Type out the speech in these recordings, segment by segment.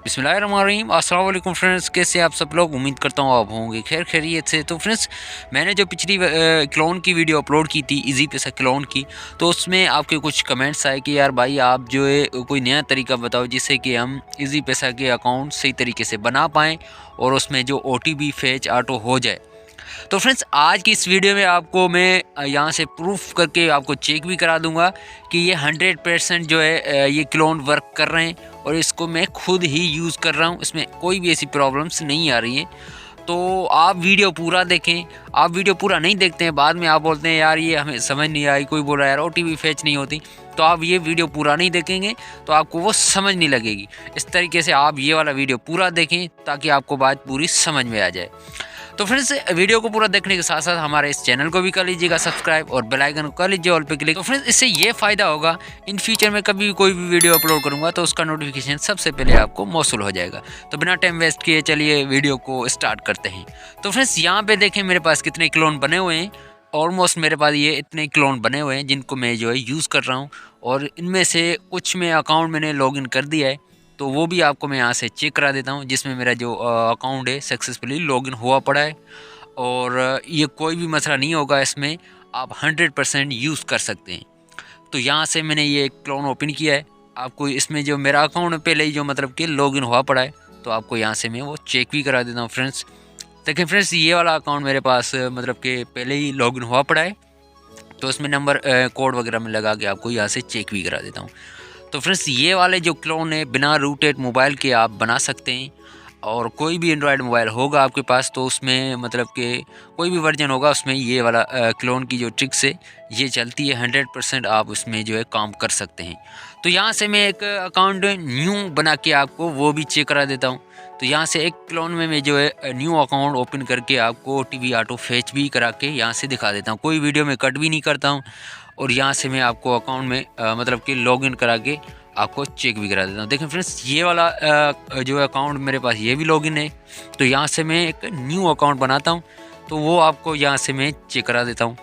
बिस्मिल्लाहिर्रहमानिर्रहीम। अस्सलाम वालेकुम फ्रेंड्स, कैसे आप सब लोग। उम्मीद करता हूँ आप होंगे खैर खैरियत से। तो फ्रेंड्स, मैंने जो पिछली क्लोन की वीडियो अपलोड की थी इजी पैसा क्लोन की, तो उसमें आपके कुछ कमेंट्स आए कि यार भाई आप जो है कोई नया तरीका बताओ जिससे कि हम इजी पैसा के अकाउंट सही तरीके से बना पाएँ और उसमें जो OTP फेच ऑटो हो जाए। तो फ्रेंड्स, आज की इस वीडियो में आपको मैं यहाँ से प्रूफ करके आपको चेक भी करा दूंगा कि ये 100% जो है ये क्लोन वर्क कर रहे हैं और इसको मैं खुद ही यूज़ कर रहा हूँ। इसमें कोई भी ऐसी प्रॉब्लम्स नहीं आ रही हैं। तो आप वीडियो पूरा देखें। आप वीडियो पूरा नहीं देखते हैं, बाद में आप बोलते हैं यार ये हमें समझ नहीं आई, कोई बोल रहा है यार OTP फेच नहीं होती। तो आप ये वीडियो पूरा नहीं देखेंगे तो आपको वो समझ नहीं लगेगी। इस तरीके से आप ये वाला वीडियो पूरा देखें ताकि आपको बात पूरी समझ में आ जाए। तो फ्रेंड्स, वीडियो को पूरा देखने के साथ साथ हमारे इस चैनल को भी कर लीजिएगा सब्सक्राइब और बेल आइकन को कर लीजिए ऑल पे क्लिक। तो फ्रेंड्स, इससे ये फ़ायदा होगा, इन फ्यूचर में कभी कोई भी वीडियो अपलोड करूंगा तो उसका नोटिफिकेशन सबसे पहले आपको मौसूल हो जाएगा। तो बिना टाइम वेस्ट किए चलिए वीडियो को स्टार्ट करते हैं। तो फ्रेंड्स, यहाँ पे देखें मेरे पास कितने क्लोन बने हुए हैं। ऑलमोस्ट मेरे पास ये इतने क्लोन बने हुए हैं जिनको मैं जो है यूज़ कर रहा हूँ, और इनमें से कुछ में अकाउंट मैंने लॉगिन कर दिया है। तो वो भी आपको मैं यहाँ से चेक करा देता हूँ, जिसमें मेरा जो अकाउंट है सक्सेसफुली लॉगिन हुआ पड़ा है। और ये कोई भी मसला नहीं होगा, इसमें आप 100% यूज़ कर सकते हैं। तो यहाँ से मैंने ये क्लोन ओपन किया है। आपको इसमें जो मेरा अकाउंट पहले ही जो मतलब कि लॉगिन हुआ पड़ा है, तो आपको यहाँ से मैं वो चेक भी करा देता हूँ। फ्रेंड्स देखिए, फ्रेंड्स ये वाला अकाउंट मेरे पास मतलब कि पहले ही लॉगिन हुआ पड़ा है। तो इसमें नंबर कोड वगैरह में लगा के आपको यहाँ से चेक भी करा देता हूँ। तो फ्रेंड्स, ये वाले जो क्लोन है बिना रूटेड मोबाइल के आप बना सकते हैं। और कोई भी एंड्रॉयड मोबाइल होगा आपके पास तो उसमें मतलब कि कोई भी वर्जन होगा उसमें ये वाला क्लोन की जो ट्रिक्स है ये चलती है। 100% आप उसमें जो है काम कर सकते हैं। तो यहाँ से मैं एक अकाउंट न्यू बना के आपको वो भी चेक करा देता हूँ। तो यहाँ से एक क्लोन में मैं जो है न्यू अकाउंट ओपन करके आपको OTP ऑटो फेच भी करा के यहाँ से दिखा देता हूँ। कोई वीडियो में कट भी नहीं करता हूँ, और यहाँ से मैं आपको अकाउंट में मतलब कि लॉगिन करा के आपको चेक भी करा देता हूँ। देखें फ्रेंड्स, ये वाला जो अकाउंट मेरे पास ये भी लॉगिन है। तो यहाँ से मैं एक न्यू अकाउंट बनाता हूँ, तो वो आपको यहाँ से मैं चेक करा देता हूँ।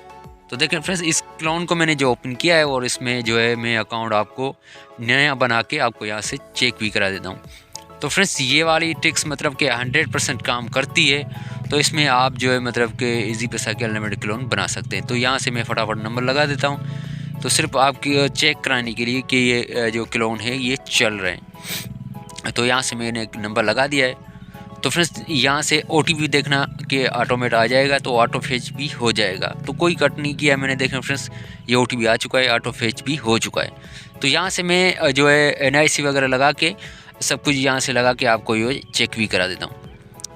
तो देखें फ्रेंड्स, इस क्लोन को मैंने जो ओपन किया है और इसमें जो है मैं अकाउंट आपको नया बना के आपको यहाँ से चेक भी करा देता हूँ। तो फ्रेंड्स, ये वाली ट्रिक्स मतलब कि 100% काम करती है। तो इसमें आप जो है मतलब कि इजी पैसा के अनलिमिटेड क्लोन बना सकते हैं। तो यहाँ से मैं फटाफट नंबर लगा देता हूँ, तो सिर्फ आपकी चेक कराने के लिए कि ये जो क्लोन है ये चल रहे हैं। तो यहाँ से मैंने एक नंबर लगा दिया है। तो फ्रेंड्स, यहाँ से OTP देखना कि ऑटोमेट आ जाएगा तो ऑटो फेच भी हो जाएगा। तो कोई कट नहीं किया मैंने। देखें फ्रेंड्स, ये OTP आ चुका है, ऑटो फेच भी हो चुका है। तो यहाँ से मैं जो है NIC वगैरह लगा के सब कुछ यहाँ से लगा के आपको ये चेक भी करा देता हूँ।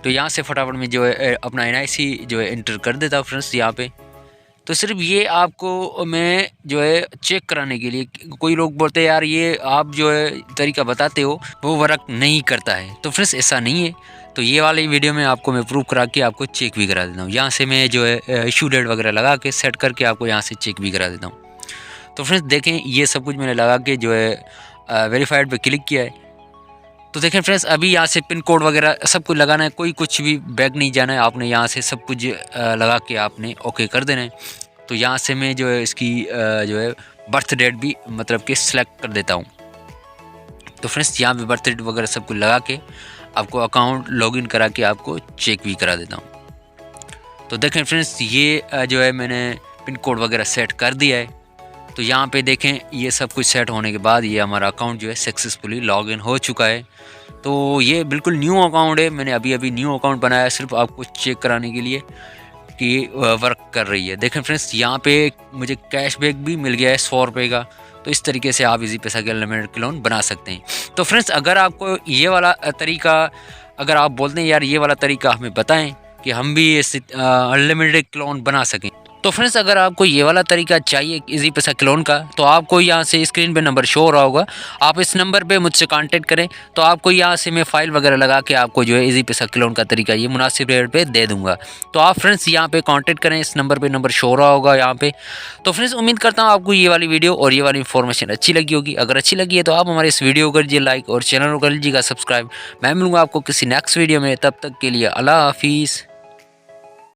तो यहाँ से फटाफट में जो है अपना NIC जो है एंटर कर देता हूँ फ्रेंड्स यहाँ पे। तो सिर्फ ये आपको मैं जो है चेक कराने के लिए, कोई लोग बोलते हैं यार ये आप जो है तरीका बताते हो वो वर्क नहीं करता है। तो फ्रेंड्स, ऐसा नहीं है। तो ये वाली वीडियो में आपको मैं प्रूव करा के आपको चेक भी करा देता हूँ। यहाँ से मैं जो है इशू डेट वगैरह लगा के सेट करके आपको यहाँ से चेक भी करा देता हूँ। तो फ्रेंड्स देखें, ये सब कुछ मैंने लगा के जो है वेरीफाइड पे क्लिक किया है। तो देखें फ्रेंड्स, अभी यहाँ से पिन कोड वगैरह सब कुछ लगाना है, कोई कुछ भी बैक नहीं जाना है। आपने यहाँ से सब कुछ लगा के आपने ओके कर देना है। तो यहाँ से मैं जो है इसकी जो है बर्थ डेट भी मतलब कि सिलेक्ट कर देता हूँ। तो फ्रेंड्स, यहाँ पे बर्थ डेट वगैरह सब कुछ लगा के आपको अकाउंट लॉगिन करा के आपको चेक भी करा देता हूँ। तो देखें फ्रेंड्स, ये जो है मैंने पिन कोड वगैरह सेट कर दिया है। तो यहाँ पे देखें, ये सब कुछ सेट होने के बाद ये हमारा अकाउंट जो है सक्सेसफुली लॉगिन हो चुका है। तो ये बिल्कुल न्यू अकाउंट है, मैंने अभी न्यू अकाउंट बनाया है सिर्फ आपको चेक कराने के लिए कि वर्क कर रही है। देखें फ्रेंड्स, यहाँ पे मुझे कैशबैक भी मिल गया है 100 रुपये का। तो इस तरीके से आप इजी पैसा के अनलिमिटेड क्लोन बना सकते हैं। तो फ्रेंड्स, अगर आपको ये वाला तरीका, अगर आप बोलते हैं यार ये वाला तरीका हमें बताएं कि हम भी इस अनलिमिटेड क्लोन बना सकें, तो फ्रेंड्स अगर आपको ये वाला तरीका चाहिए इजी पैसा क्लोन का, तो आपको यहाँ से स्क्रीन पे नंबर शो हो रहा होगा, आप इस नंबर पे मुझसे कांटेक्ट करें। तो आपको यहाँ से मैं फ़ाइल वगैरह लगा के आपको जो है इजी पैसा क्लोन का तरीका ये मुनासिब रेट पे दे दूँगा। तो आप फ्रेंड्स यहाँ पे कांटेक्ट करें, इस नंबर पे नंबर शो हो रहा होगा यहाँ पे। तो फ्रेंड्स, उम्मीद करता हूँ आपको ये वाली वीडियो और ये वाली इन्फॉर्मेशन अच्छी लगी होगी। अगर अच्छी लगी है तो आप हमारे इस वीडियो को कर दीजिए लाइक और चैनल को कर लीजिएगा सब्सक्राइब। मैं मिलूँगा आपको किसी नेक्स्ट वीडियो में, तब तक के लिए अल्लाह हाफिज़।